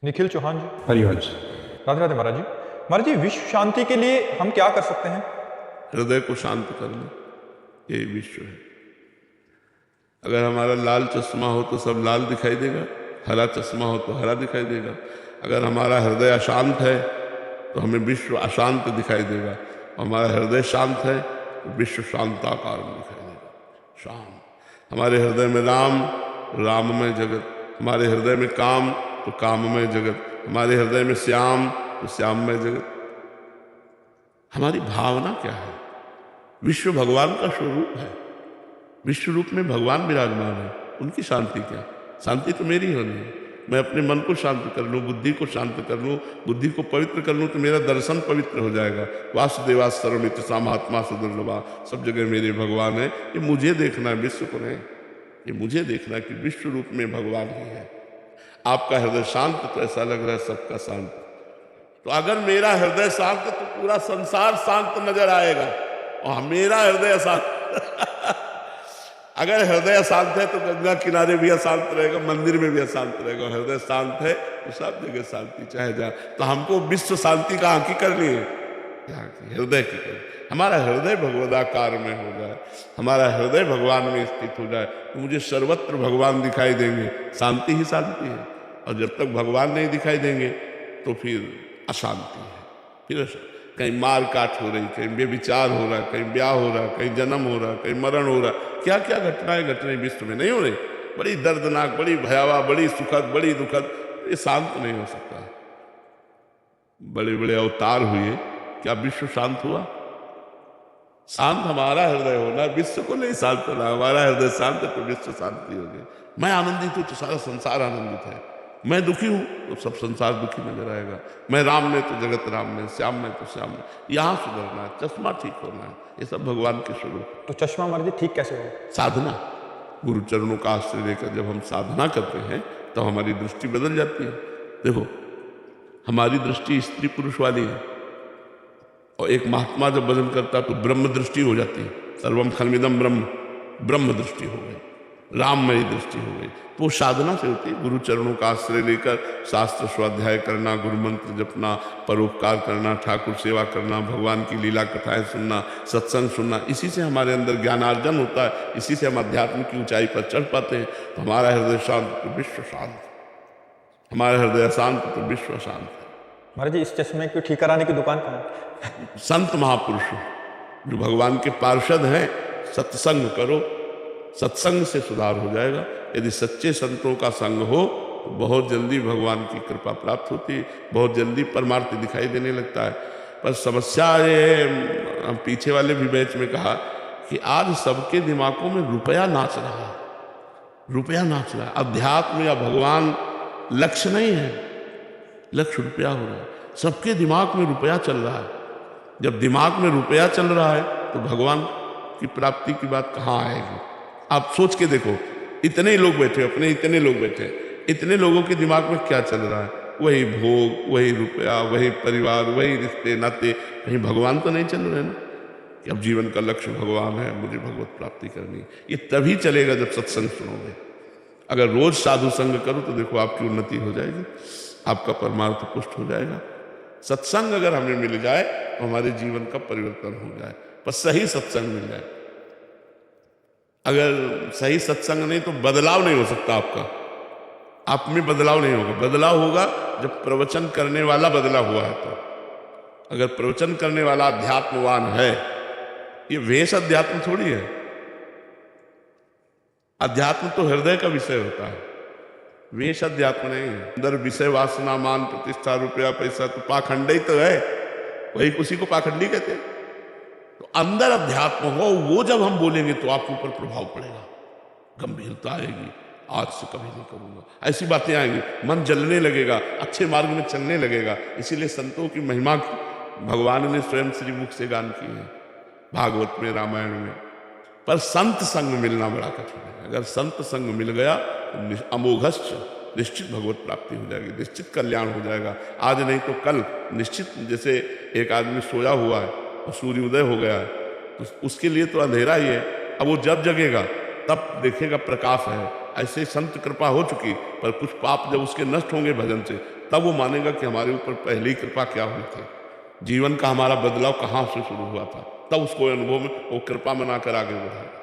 निखिल चौहान जी। हरिवंश। राधे राधे महाराज जी। महाराज जी, विश्व शांति के लिए हम क्या कर सकते हैं? हृदय को शांत कर लो, यही विश्व है। अगर हमारा लाल चश्मा हो तो सब लाल दिखाई देगा, हरा चश्मा हो तो हरा दिखाई देगा। अगर हमारा हृदय अशांत है तो हमें विश्व अशांत दिखाई देगा। हमारा हृदय शांत है तो विश्व शांताकार में दिखाई देगा, शांत। हमारे हृदय में राम, राममय जगत। हमारे हृदय में काम तो काममय जगत। हमारे हृदय में श्याम तो श्याममय जगत। हमारी भावना क्या है? विश्व भगवान का स्वरूप है, विश्व रूप में भगवान विराजमान है। उनकी शांति क्या? शांति तो मेरी होनी है। मैं अपने मन को शांत कर लूँ, बुद्धि को शांत कर लूँ, बुद्धि को पवित्र कर लूँ तो मेरा दर्शन पवित्र हो जाएगा। वासुदेवा सर्वमित सा महात्मा सुदुर्लभा, सब जगह मेरे भगवान है। ये मुझे देखना है, विश्व को नहीं। ये मुझे देखना है कि विश्व रूप में भगवान ही है। आपका हृदय शांत तो ऐसा लग रहा है सबका शांत। तो अगर मेरा हृदय शांत है तो पूरा संसार शांत नजर आएगा, और मेरा हृदय अशांत अगर हृदय अशांत है तो गंगा किनारे भी अशांत रहेगा, मंदिर में भी अशांत रहेगा। हृदय शांत है तो सब जगह शांति चाहे जा। तो हमको विश्व शांति कहाँ की करनी है? यहाँ की, हृदय की करनी। हमारा हृदय भगवदाकार में हो जाए, हमारा हृदय भगवान में स्थित हो जाए तो मुझे सर्वत्र भगवान दिखाई देंगे, शांति ही शांति है। और जब तक भगवान नहीं दिखाई देंगे तो फिर अशांति है। फिर कहीं मार काट हो रही, कहीं बेविचार हो रहा है, कहीं ब्याह हो रहा है, कहीं जन्म हो रहा है, कहीं मरण हो रहा है। क्या क्या घटनाएं घट रही विश्व में नहीं हो रही? बड़ी दर्दनाक, बड़ी भयावह, बड़ी सुखद, बड़ी दुखद। ये शांत नहीं हो सकता। बड़े बड़े अवतार हुए, क्या विश्व शांत हुआ? शांत हमारा हृदय होना, विश्व को नहीं शांत होना। हमारा हृदय शांत है तो विश्व शांति होगी। मैं आनंदित हूं तो सारा संसार आनंदित है। मैं दुखी हूं तो सब संसार दुखी नजर आएगा। मैं राम में तो जगत राम में, श्याम में तो श्याम में। यहाँ सुधरना है, चश्मा ठीक होना है, ये सब भगवान के स्वरूप। तो चश्मा महाराज जी ठीक कैसे हो? साधना, गुरु चरणों का आश्रय लेकर जब हम साधना करते हैं तो हमारी दृष्टि बदल जाती है। देखो, हमारी दृष्टि स्त्री पुरुष वाली है, और एक महात्मा जब भजन करता तो ब्रह्म दृष्टि हो जाती है। सर्वम खलमिदम ब्रह्म, ब्रह्म दृष्टि हो गई, राममयी दृष्टि हो गई। तो वो साधना से होती है। गुरु चरणों का आश्रय लेकर शास्त्र स्वाध्याय करना, गुरु मंत्र जपना, परोपकार करना, ठाकुर सेवा करना, भगवान की लीला कथाएं सुनना, सत्संग सुनना, इसी से हमारे अंदर ज्ञानार्जन होता है। इसी से हम अध्यात्म की ऊंचाई पर चढ़ पाते हैं। तो हमारा हृदय शांत तो विश्व शांत, हमारा हृदय अशांत तो विश्व अशांत। महाराज जी, इस चश्मे को ठीक कराने की दुकान कहाँ है? संत महापुरुष जो भगवान के पार्षद हैं, सत्संग करो, सत्संग से सुधार हो जाएगा। यदि सच्चे संतों का संग हो तो बहुत जल्दी भगवान की कृपा प्राप्त होती है, बहुत जल्दी परमार्थ दिखाई देने लगता है। पर समस्या ये, हम पीछे वाले भी बैच में कहा कि आज सबके दिमागों में रुपया नाच रहा है, रुपया नाच रहा है। अध्यात्म या भगवान लक्ष्य नहीं है, लक्ष्य रुपया हो रहा है। सबके दिमाग में रुपया चल रहा है। जब दिमाग में रुपया चल रहा है तो भगवान की प्राप्ति की बात कहाँ आएगी? आप सोच के देखो, इतने लोग बैठे, अपने इतने लोग बैठे, इतने लोगों के दिमाग में क्या चल रहा है? वही भोग, वही रुपया, वही परिवार, वही रिश्ते नाते। कहीं भगवान तो नहीं चल रहे ना कि अब जीवन का लक्ष्य भगवान है, मुझे भगवत प्राप्ति करनी। ये तभी चलेगा जब सत्संग सुनोगे। अगर रोज साधु संग करो तो देखो आपकी उन्नति हो जाएगी, आपका परमार्थ पुष्ट हो जाएगा। सत्संग अगर हमें मिल जाए तो हमारे जीवन का परिवर्तन हो जाए, पर सही सत्संग मिल जाए। अगर सही सत्संग नहीं तो बदलाव नहीं हो सकता आपका, आप में बदलाव नहीं होगा। बदलाव होगा जब प्रवचन करने वाला बदला हुआ है। तो अगर प्रवचन करने वाला अध्यात्मवान है, ये वेश अध्यात्म थोड़ी है। अध्यात्म तो हृदय का विषय होता है, वेश अध्यात्म नहीं है। अंदर विषय वासना, मान प्रतिष्ठा, रुपया पैसा तो पाखंड ही तो है, वही उसी को पाखंडी कहते हैं। तो अंदर अध्यात्म हो, वो जब हम बोलेंगे तो आपके ऊपर प्रभाव पड़ेगा, गंभीरता आएगी। आज से कभी नहीं करूंगा, ऐसी बातें आएंगी, मन जलने लगेगा, अच्छे मार्ग में चलने लगेगा। इसीलिए संतों की महिमा भगवान ने स्वयं श्रीमुख से गान की है, भागवत में, रामायण में। पर संत संग मिलना बड़ा कठिन है। अगर संत संग मिल गया तो अमोघश्च, निश्चित भगवत प्राप्ति हो जाएगी, निश्चित कल्याण हो जाएगा। आज नहीं तो कल निश्चित। जैसे एक आदमी सोया हुआ है और सूर्योदय हो गया है तो उसके लिए तो अंधेरा ही है। अब वो जब जगेगा तब देखेगा प्रकाश है। ऐसे संत कृपा हो चुकी, पर कुछ पाप जब उसके नष्ट होंगे भजन से, तब वो मानेगा कि हमारे ऊपर पहले ही कृपा क्या हुई थी, जीवन का हमारा बदलाव कहाँ से शुरू हुआ था, तब उसको अनुभव में वो कृपा मनाकर आगे बढ़ा।